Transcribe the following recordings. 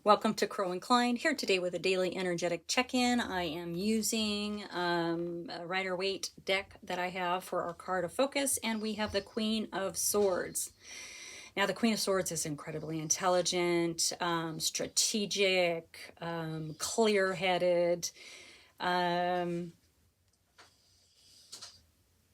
Welcome to Crow and Klein, here today with a daily energetic check-in. I am using a Rider-Waite deck that I have for our card of focus, and we have the Queen of Swords. Now, the Queen of Swords is incredibly intelligent, strategic, clear-headed,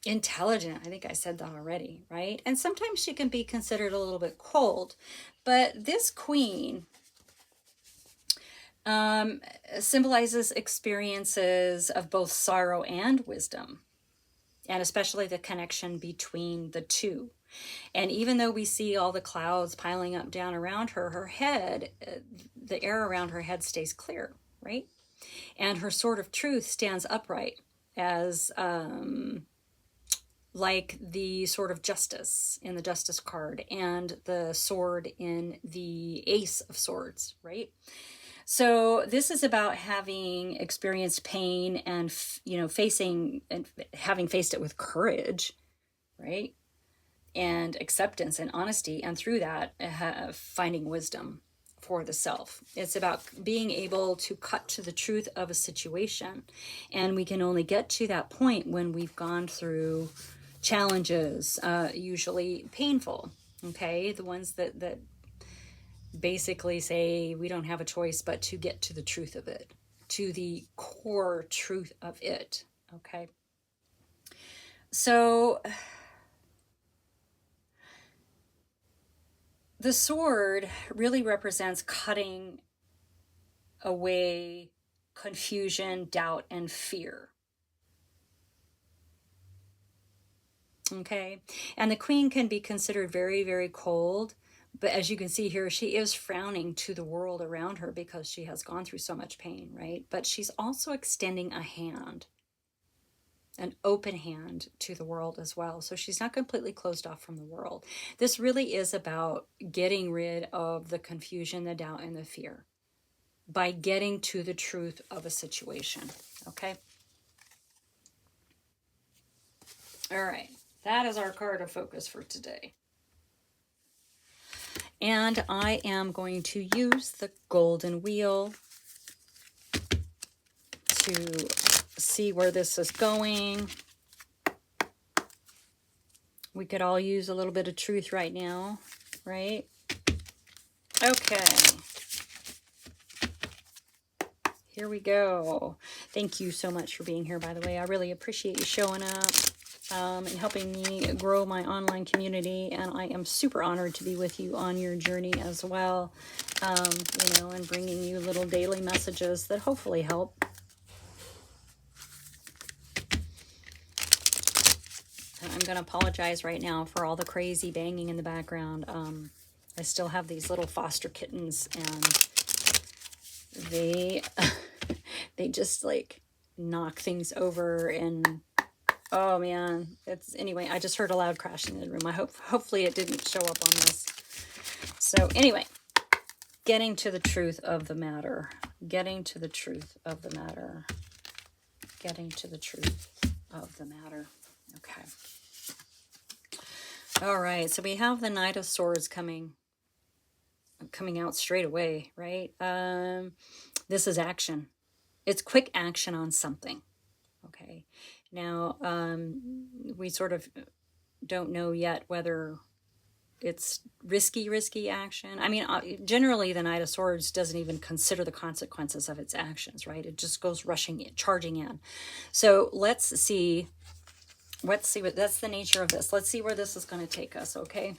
intelligent. I think I said that already, right? And sometimes she can be considered a little bit cold, but this queen symbolizes experiences of both sorrow and wisdom, and especially the connection between the two. And even though we see all the clouds piling up down around her, her head, the air around her head stays clear, right? And her sword of truth stands upright as like the sword of justice in the justice card and the sword in the ace of swords, right? So this is about having experienced pain and, facing and having faced it with courage, right? And acceptance and honesty. And through that, finding wisdom for the self. It's about being able to cut to the truth of a situation. And we can only get to that point when we've gone through challenges, usually painful, okay? The ones that basically say we don't have a choice but to get to the truth of it, to the core truth of it, okay? So the sword really represents cutting away confusion, doubt, and fear. Okay? And the queen can be considered very, very cold. But as you can see here, she is frowning to the world around her because she has gone through so much pain, right? But she's also extending a hand, an open hand to the world as well. So she's not completely closed off from the world. This really is about getting rid of the confusion, the doubt, and the fear by getting to the truth of a situation, okay? All right, that is our card of focus for today. And I am going to use the golden wheel to see where this is going. We could all use a little bit of truth right now, right? Okay. Here we go. Thank you so much for being here, by the way. I really appreciate you showing up and helping me grow my online community. And I am super honored to be with you on your journey as well, and bringing you little daily messages that hopefully help. And I'm going to apologize right now for all the crazy banging in the background. I still have these little foster kittens, and they just like knock things over, and oh man, anyway, I just heard a loud crashing in the room. Hopefully it didn't show up on this. So anyway, getting to the truth of the matter, getting to the truth of the matter, getting to the truth of the matter. Okay. All right, so we have the Knight of Swords coming out straight away, right? This is action. It's quick action on something. Okay. Now, we sort of don't know yet whether it's risky action. I mean, generally the Knight of Swords doesn't even consider the consequences of its actions, right? It just goes charging in. So let's see what that's the nature of this. Let's see where this is going to take us, okay?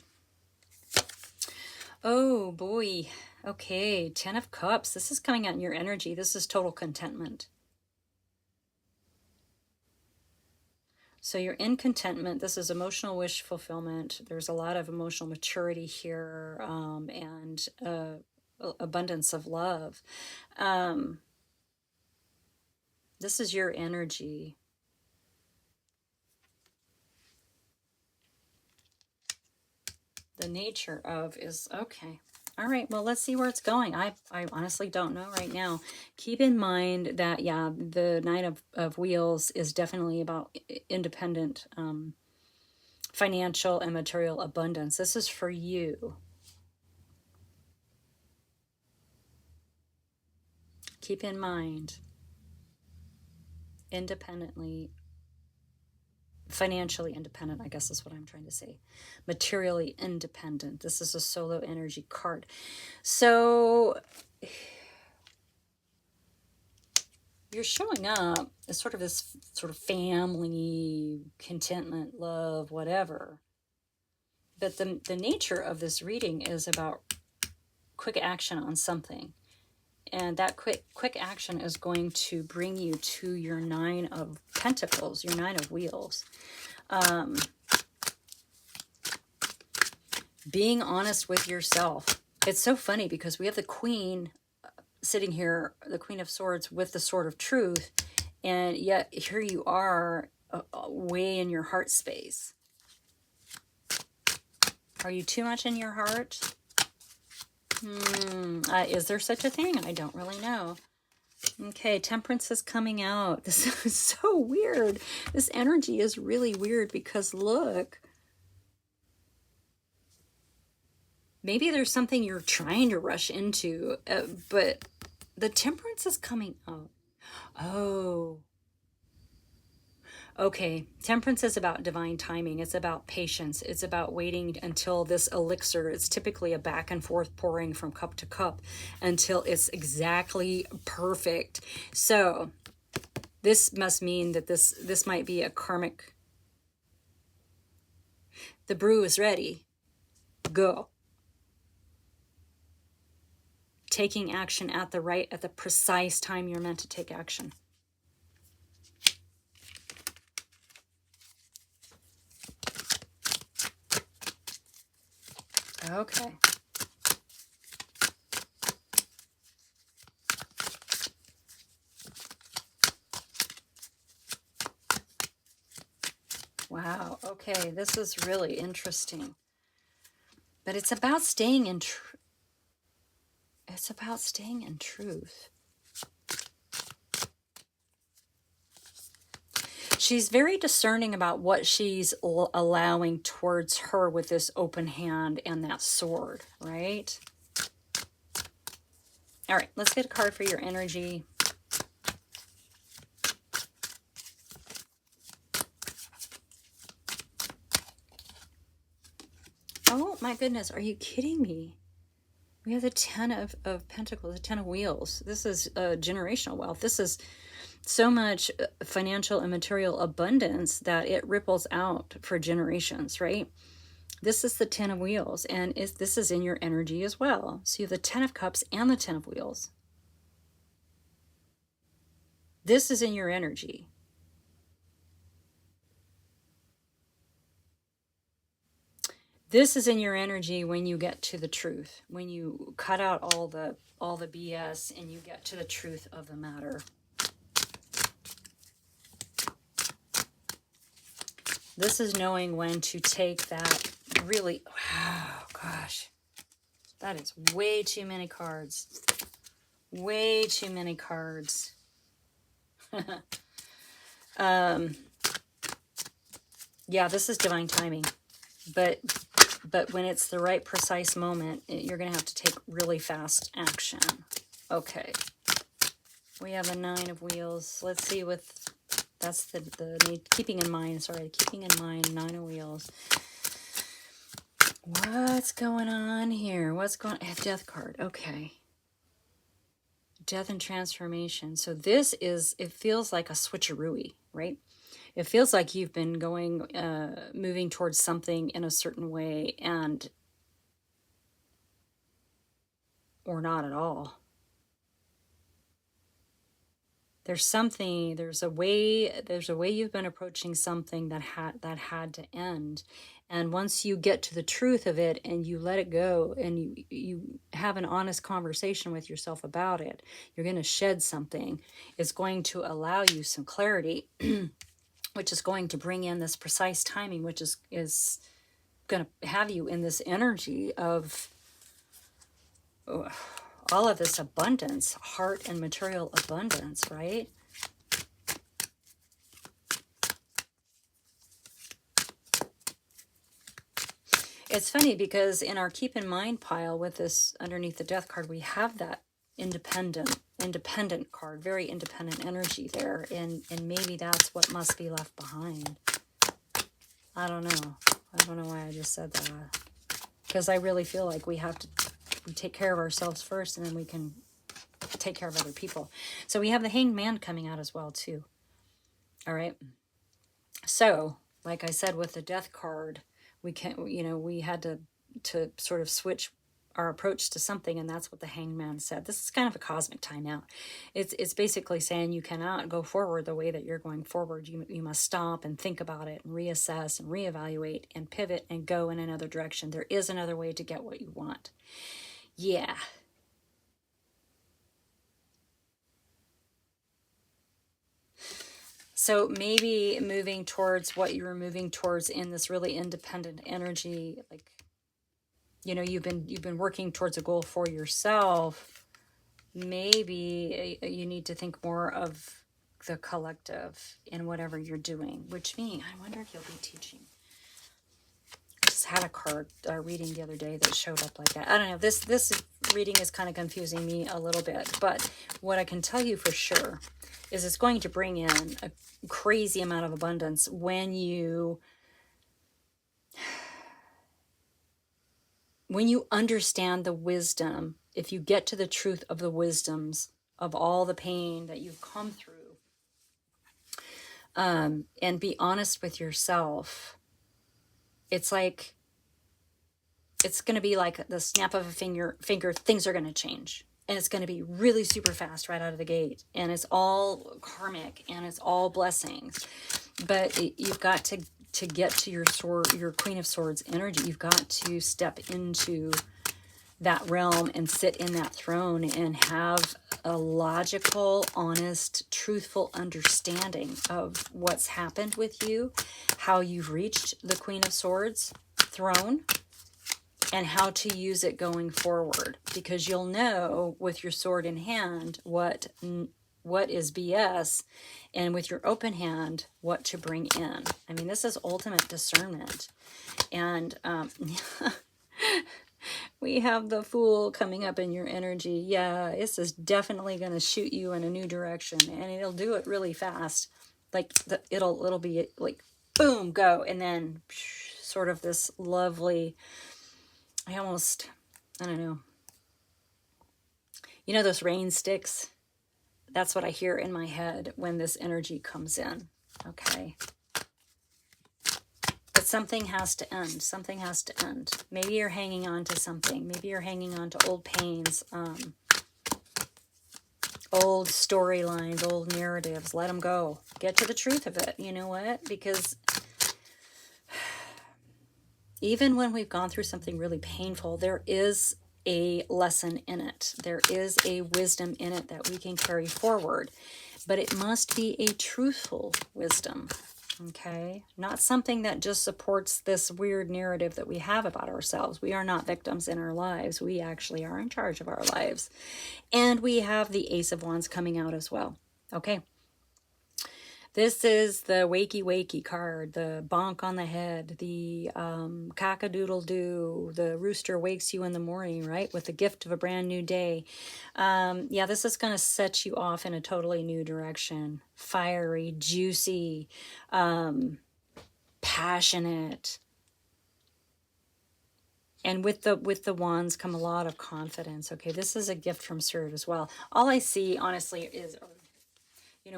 Oh boy. Okay, 10 of Cups. This is coming out in your energy. This is total contentment. So you're in contentment. This is emotional wish fulfillment. There's a lot of emotional maturity here, and abundance of love. This is your energy. The nature of is, okay. All right, well, let's see where it's going. I honestly don't know right now. Keep in mind that, yeah, the Knight of Wheels is definitely about independent financial and material abundance. This is for you. Keep in mind, independently, financially independent, I guess is what I'm trying to say. Materially independent. This is a solo energy card. So you're showing up as sort of this sort of family, contentment, love, whatever. But the nature of this reading is about quick action on something. And that quick action is going to bring you to your 9 of Pentacles, your 9 of Wheels. Being honest with yourself. It's so funny because we have the Queen sitting here, the Queen of Swords with the Sword of Truth, and yet here you are way in your heart space. Are you too much in your heart? Is there such a thing? I don't really know. Okay, Temperance is coming out. This is so weird. This energy is really weird because look, maybe there's something you're trying to rush into, but the Temperance is coming out. Oh. Okay, Temperance is about divine timing. It's about patience. It's about waiting until this elixir, it's typically a back and forth pouring from cup to cup until it's exactly perfect. So this must mean that this might be a karmic. The brew is ready. Go. Taking action at the precise time you're meant to take action. Okay. Wow. Okay, this is really interesting. But it's about staying in it's about staying in truth. She's very discerning about what she's allowing towards her with this open hand and that sword, right? All right, let's get a card for your energy. Oh my goodness, are you kidding me? We have the 10 of Pentacles, the 10 of Wheels. This is generational wealth. This is so much financial and material abundance that it ripples out for generations, right? This is the 10 of Wheels, and this is in your energy as well. So you have the 10 of Cups and the 10 of Wheels. This is in your energy. This is in your energy when you get to the truth, when you cut out all the BS and you get to the truth of the matter. This is knowing when to take that really, wow, gosh, that is way too many cards. Way too many cards. Yeah, this is divine timing. But when it's the right precise moment, you're going to have to take really fast action. Okay. We have a 9 of Wheels. Let's see that's the keeping in mind, 9 of Wheels. What's going on here? I have Death card. Okay. Death and transformation. So this is, it feels like a switcheroo, right? It feels like you've been moving towards something in a certain way or not at all. There's a way you've been approaching something that had to end. And once you get to the truth of it and you let it go and you have an honest conversation with yourself about it, you're going to shed something. It's going to allow you some clarity, which is going to bring in this precise timing, which is going to have you in this energy of all of this abundance, heart and material abundance, right? It's funny because in our keep in mind pile with this underneath the Death card, we have that independent independent card, very independent energy there. And maybe that's what must be left behind. I don't know. I don't know why I just said that. Because I really feel like we have to take care of ourselves first, and then we can take care of other people. So we have the Hanged Man coming out as well, too. All right. So, like I said, with the Death card, we can't, we had to sort of switch our approach to something, and that's what the Hanged Man said. This is kind of a cosmic timeout. It's basically saying you cannot go forward the way that you're going forward. You must stop and think about it and reassess and reevaluate and pivot and go in another direction. There is another way to get what you want. Yeah. So maybe moving towards what you were moving towards in this really independent energy, like, you've been working towards a goal for yourself. Maybe you need to think more of the collective in whatever you're doing, which means I wonder if you'll be teaching. I just had a card reading the other day that showed up like that. I don't know. This reading is kind of confusing me a little bit, but what I can tell you for sure is it's going to bring in a crazy amount of abundance when you understand the wisdom. If you get to the truth of the wisdoms of all the pain that you've come through, and be honest with yourself, it's like, it's going to be like the snap of a finger, things are going to change. And it's going to be really super fast right out of the gate. And it's all karmic and it's all blessings. But you've got to get to your sword, your Queen of Swords energy. You've got to step into that realm and sit in that throne and have a logical, honest, truthful understanding of what's happened with you, how you've reached the Queen of Swords throne, and how to use it going forward. Because you'll know with your sword in hand what is BS, and with your open hand what to bring in. I mean, this is ultimate discernment. And we have the Fool coming up in your energy. Yeah, this is definitely going to shoot you in a new direction, and it'll do it really fast. Like it'll be like boom, go, and then sort of this lovely, I don't know. Those rain sticks? That's what I hear in my head when this energy comes in. Okay. But something has to end. Something has to end. Maybe you're hanging on to something. Maybe you're hanging on to old pains, old storylines, old narratives. Let them go. Get to the truth of it. You know what? Because even when we've gone through something really painful, there is a lesson in it. There is a wisdom in it that we can carry forward. But it must be a truthful wisdom, okay? Not something that just supports this weird narrative that we have about ourselves. We are not victims in our lives. We actually are in charge of our lives. And we have the Ace of Wands coming out as well, okay? This is the wakey card, the bonk on the head, the cock-a-doodle-doo, the rooster wakes you in the morning, right? With the gift of a brand new day. Yeah, this is going to set you off in a totally new direction. Fiery, juicy, passionate. And with the wands come a lot of confidence. Okay, this is a gift from Spirit as well. All I see, honestly, is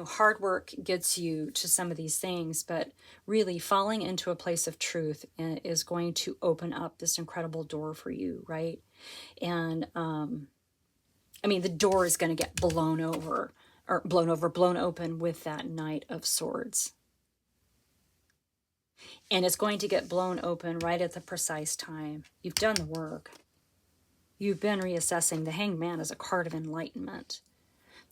hard work gets you to some of these things, but really falling into a place of truth is going to open up this incredible door for you, right? And, I mean, the door is going to get blown open with that Knight of Swords. And it's going to get blown open right at the precise time. You've done the work. You've been reassessing. The Hanged Man is a card of enlightenment.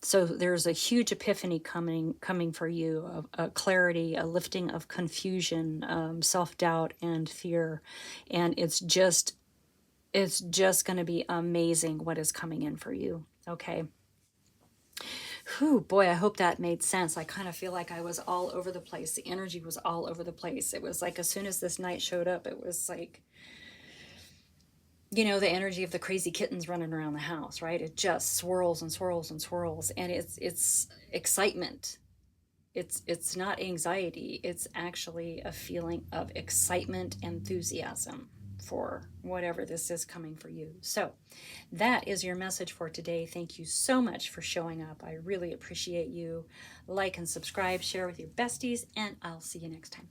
So there's a huge epiphany coming for you, a clarity, a lifting of confusion, self-doubt and fear. And it's just going to be amazing what is coming in for you. Okay. Whew, boy, I hope that made sense. I kind of feel like I was all over the place. The energy was all over the place. It was like as soon as this night showed up, it was like, you know, the energy of the crazy kittens running around the house, right? It just swirls and swirls and swirls, and it's excitement. It's not anxiety. It's actually a feeling of excitement, enthusiasm for whatever this is coming for you. So, that is your message for today. Thank you so much for showing up. I really appreciate you. Like and subscribe, share with your besties, and I'll see you next time.